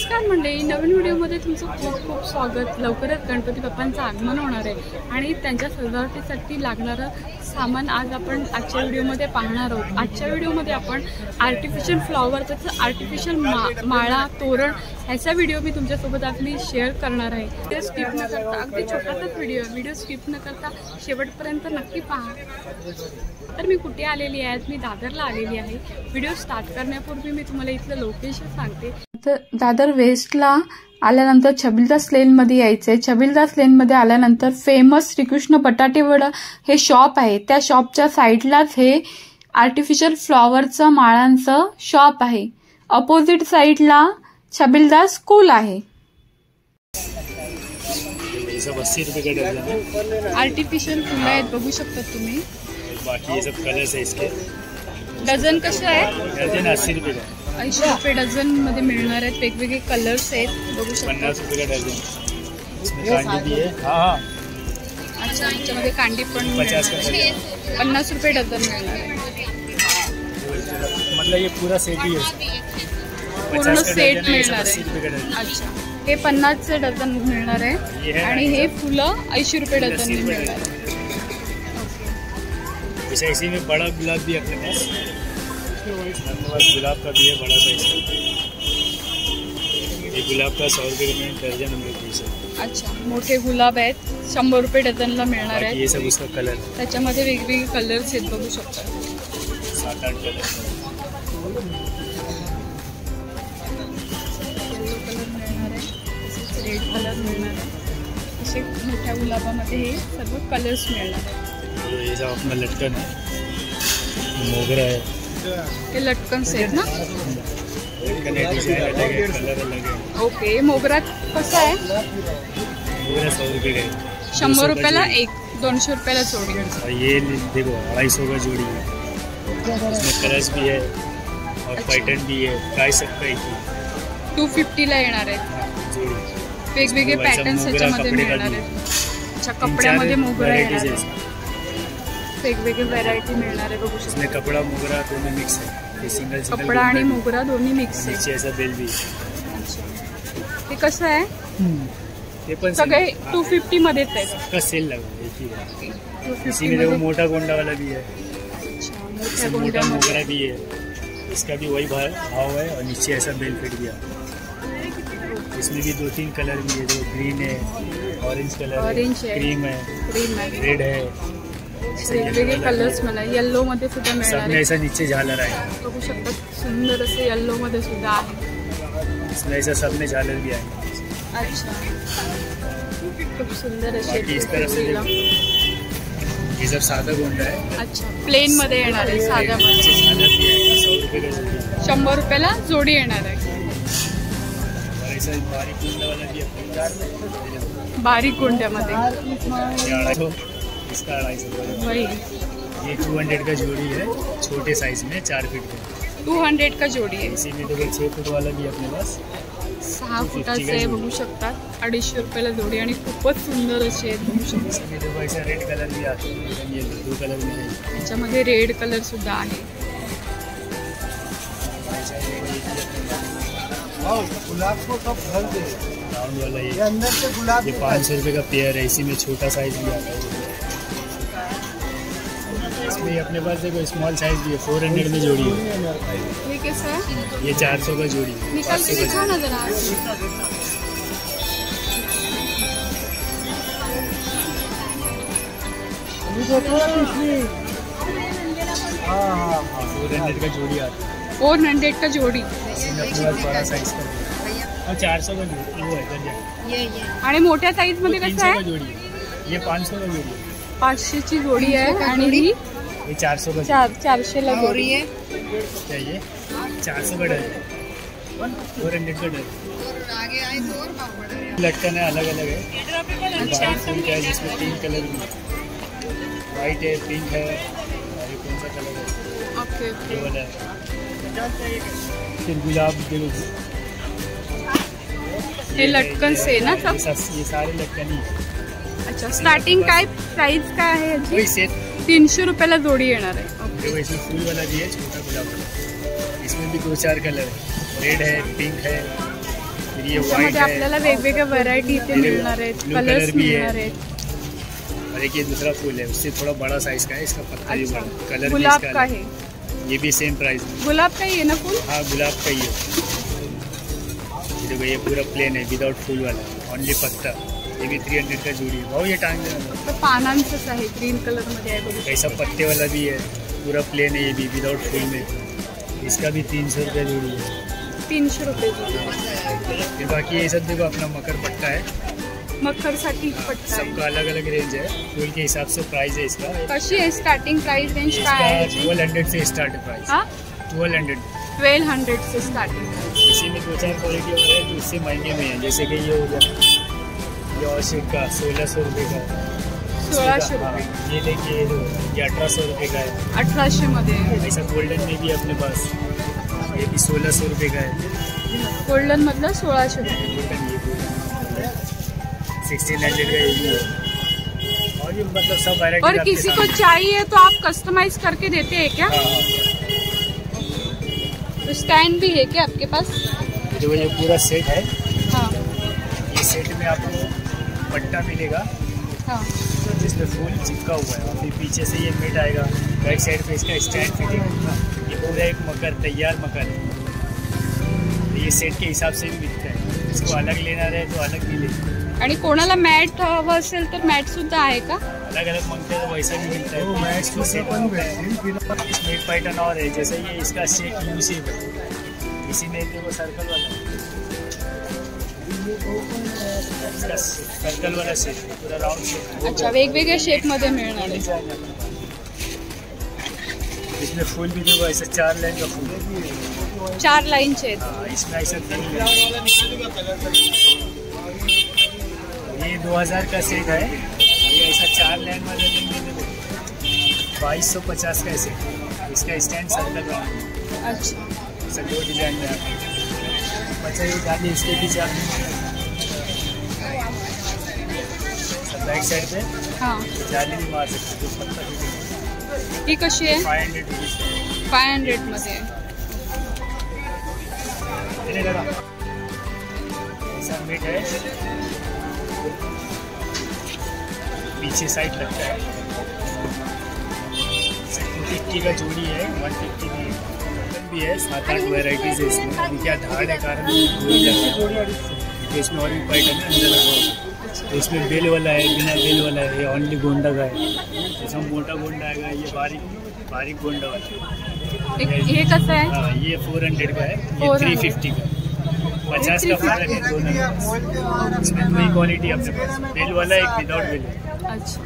नमस्कार मंडळी, नवीन व्हिडिओमध्ये तुमचं खूप खूप स्वागत। लवकरच गणपती बाप्पांचं आगमन होणार आहे आणि त्यांच्या सजावटीसाठी लागणारं सामान आज आपण आजच्या व्हिडिओमध्ये पाहणार आहोत। आजच्या व्हिडिओमध्ये आपण आर्टिफिशियल फ्लॉवर तसंच आर्टिफिशियल माळा तोरण ह्याचा व्हिडिओ मी तुमच्यासोबत आज मी शेअर करणार आहे। ते स्किप न करता अगदी छोटासाच व्हिडिओ स्किप न करता शेवटपर्यंत नक्की पहा। तर मी कुठे आलेली आहे, मी दादरला आलेली आहे। व्हिडिओ स्टार्ट करण्यापूर्वी मी तुम्हाला इथलं लोकेशन सांगते। तर दादर वेस्टला आल्यानंतर छबिलदास लेनमध्ये यायचंय। छबिलदास लेनमध्ये आल्यानंतर फेमस श्रीकृष्ण बटाटे वडा हे शॉप आहे। त्या शॉपच्या साईडलाच हे आर्टिफिशियल फ्लॉवरचं माळांचं शॉप आहे। अपोजिट साईडला छबिलदास स्कूल आहे। आर्टिफिशियल फुलं आहेत, बघू शकता तुम्ही। बाकी ये सब कलर्स है इसके। डझन कसे आहे? डझन 80 रुपये का। 80 रुपये डझन मध्ये मिळणार आहेत। वेगवेगळे कलर्स आहेत, बघू शकता। 50 रुपये का डझन। इसमें कांडी भी है। हाँ अच्छा, याच्यामध्ये कांडी पण 50 का 50 रुपये डझन मिळणार आहे। मतलब ये पूरा सेट ही है, पूर्ण सेट मिळणार आहे। अच्छा, हे 50 डझन मिळणार आहे आणि हे फुलं 80 रुपये डझन मिळणार आहे। वैसे इसी में बड़ा गुलाब भी अपने पास गुलाब का भी है, बड़ा साइज। ये गुलाब का 100 रुपये में दर्जन हम लोग पीस है। अच्छा, मोठे गुलाब आहेत 100 रुपये डझनला मिळणार आहेत। ये सब उसका कलर, त्याच्यामध्ये वेगवेगळे कलर्स आहेत, बघू शकता। 7-8 कलर। येलो कलर मिळणार आहे, रेड कलर मिळणार आहे। असे मोठ्या गुलाबामध्ये हे सर्व कलर्स मिळणार आहेत। ये सब अपना लटकन है, मोगरा है। हे लटकन सेट ना? लटकन है, डिजाइन अलग है, कलर अलग है। ओके, मोगरा कसा आहे? मोगरा 100 रुपये का है। 100 रुपयाला एक, 200 रुपयाला जोडी। और ये देखो 250 का जोड़ी है। इसमें कलर्स भी है और पैटर्न भी है, प्राइस सबका एक ही 250 ला येणार आहे। जोड़ी वेगवेगळे पॅटर्न्स याच्यामध्ये मिळणार आहेत। अच्छा, कपड्यामध्ये मोगरा येणार आहे, वेगवेगळे व्हरायटी मिळणार आहे, बघू शकता। इसमें कपड़ा मोगरा दोनों मिक्स है। ये सिंगल कपड़ा आणि मोगरा दोन्ही मिक्स आहे। नीचे ऐसा बेल भी। अच्छा, हे कसं आहे? ये पण सगळे 250 मध्येच आहेत। इसका सेल लगा एक ही है। 250 इसी में देखो मोटा गोंडा वाला भी है। अच्छा, इसमें मोटा मोगरा भी है, इसका भी वही भाव है। और नीचे ऐसा बेल फिट गया। इसमें भी 2-3 कलर भी है, जो ग्रीन है, ऑरेंज कलर, ऑरेंज है, क्रीम है, रेड है। वेगवेगळे कलर्स मला येलो मध्ये सुद्धा मिळणार सब में आहे। ऐसा नीचे झालर है, बघू शकता, सुंदर असे येलो मध्ये सुद्धा आहे। इसमें ऐसा सब में झालर भी है। अच्छा, खूप सुंदर असे इस तरह से ये सब सादा गोंडा है। अच्छा, प्लेन मध्ये येणार आहे, साध्या मध्ये। झालर भी है, 100 रुपये का जोड़ी। 100 रुपयाला जोडी येणार आहे। और ऐसा बारीक गोंडा वाला भी है, बारीक गोंड्यामध्ये। इसका 250 वही ये 200 का जोड़ी है, छोटे साइज में 4 फीट का। 200 का जोडी आहे। इसी में देखो 6 फुट वाला भी अपने पास 6 फुटाचे आहे, बघू शकता। 250 रुपयाला जोडी आणि खूपच सुंदर असे आहेत, बघू शकता। इसमें देखो ऐसा रेड कलर भी आता है, ये 2 कलर में है। याच्यामध्ये रेड कलर सुद्धा आहे। गुलाब को सब भर दे। राउंड वाला ये अंदर से गुलाब, ये 500 रुपये का पेयर है। इसी में छोटा साइज भी आता है। इसमें अपने पास देखो स्मॉल साइज भी है, 400 में जोड़ी है। ये कैसा है? ये 400 का जोड़ी है। निकाल के दिखाओ ना जरा। हाँ 400 का जोड़ी आता है। 400 का जोडी। इसमें अपने पास बड़ा साइज का और 400 का जोड़ी वो है दर्जन। आणि मोठ्या साईज मध्ये कसं 300 का आहे? जोड़ी है। ये 500 का जोड़ी है। 500 ची जोडी आहे आणि ही ये 400 का 400 ला जोडी आहे। चाहिए 400 का डजन, 400 का डजन। लटकन है, अलग अलग है। अच्छा, फूल का है जिसमें 3 कलर भी है, वाइट है, पिंक है, और ये कौन सा कलर है? ओके ये वाला है। फिर गुलाब देखो, हे लटकन से ना सब? ये सारे लटकन ही। अच्छा, स्टार्टिंग काय प्राइस काय आहे याची? वही सेट 300 रुपयाला जोडी येणार आहे। देखो इसमें फूल वाला भी है, छोटा गुलाब वाला। इसमें भी 2-4 कलर है, रेड है, पिंक है, फिर ये व्हाइट त्यामध्ये है आपल्याला वेगवेगळ्या व्हरायटी इथे ये मिळणार आहेत, blue कलर्स color भी है। मिळणार आहेत. और एक ये दूसरा फूल है, उससे थोड़ा बड़ा साइज का है, इसका पत्ता भी अच्छा, बड़ा, कलर भी गुलाब इसका का अलग। है, ये भी सेम प्राइस में। गुलाब का ही है ना फूल? हाँ गुलाब का ही है। ये देखो ये पूरा प्लेन है विदाउट फूल वाला, ओनली पत्ता। ये भी 300 का जोड़ी है भाव, ये टांग देना। तर पानांचंच आहे, ग्रीन कलर मध्ये आहे बघू. ऐसा पत्ते वाला भी है, पूरा प्लेन है ये भी विदाउट फूल में, इसका भी 300 रुपये जोड़ी है। 300 रुपये. फिर बाकी ये सब देखो अपना मकर पट्टा है, मकर साठी पट्टा आहे. सबका अलग अलग रेंज है, फूल के हिसाब से प्राइस है इसका। कशी आहे स्टार्टिंग प्राइस रेंज काय इसका आहे याची? 1200 से स्टार्ट है प्राइस। हाँ 1200। 1200 से स्टार्टिंग. इसी में 2-4 क्वालिटी और है जो इससे महंगे में है, जैसे कि ये हो गया ये और शेड का 1600 रुपये का है। 1600 हाँ, रुपये. ये देखिए ये 1800 रुपये का है। 1800 मध्ये आहे. ऐसा गोल्डन में भी है अपने पास, ये भी 1600 रुपये का है। गोल्डन मधलं 1600 रुपये. गोल्डन ये 1600 का ये भी है। और ये मतलब सब वैरायटी और किसी को चाहिए तो आप कस्टमाइज करके देते हैं क्या? तो स्टैंड भी है क्या आपके पास? जो ये पूरा सेट है, हाँ ये सेट में आपको पट्टा मिलेगा हाँ. जिसमें फूल चिपका हुआ है, फिर पीछे से ये मेट आएगा, बैक साइड पे इसका स्टैंड फिटिंग होगा। ये पूरा एक मकर तैयार मकर है, तो ये सेट के हिसाब से भी बिकता है, इसको अलग लेना रहे तो अलग भी ले। आणि कोणाला मॅट हवं असेल तर मॅट सुद्धा आहे का? अलग अलग मांगते हैं तो वैसा भी मिलता है। वो मैच को सेट अपन भेजतील. इसमें एक पैटर्न और है, जैसे ये इसका शेप यू शेप है, इसी में देखो सर्कल वाला, इसका सर्कल वाला शेप है, पूरा राउंड शेप। अच्छा, वेगवेगळ्या शेप मध्ये मिळणार आहे. इसमें फूल भी देखो ऐसा 4 लाइन का फूल है। 4 लाईनचे आहेत. हाँ, इसमें ऐसा 3 लाइन। ये 2000 का सेट है, ये ऐसा 4 लाइन वाला लेंगे देखो 2250 का सेट। इसका स्टैंड सर्कल वाला है, अच्छा, ऐसा 2 डिजाइन में आता है। बच्चा ये जाली इसके भी जाली बैक साइड पे हाँ. जाली भी मार सकते हो, पत्ता भी। ही कशी आहे? 500 रुपीज 500 मध्ये आहे. ऐसा मीट है, पीछे साइड लगता है, 250 का जोड़ी है, 150 भी है, 7-8 वेराइटीज है इसमें। अभी क्या धाड़ है कारण जोड़ी लगा है, तो इसमें और भी पैटर्न है अंदर लगा हुआ। तो इसमें बेल वाला है, बिना बेल वाला है, ये ओनली गोंडा का है। जैसा मोटा गोंडा आएगा, ये बारीक गोंडा वाला है। हे कसं आहे? हाँ ये 400 का है, ये 350 का है। 50 का फर्क है दोनों में। इसमें 2 ही क्वालिटी अपने पास, बेल वाला एक विदाउट बेल है। अच्छा,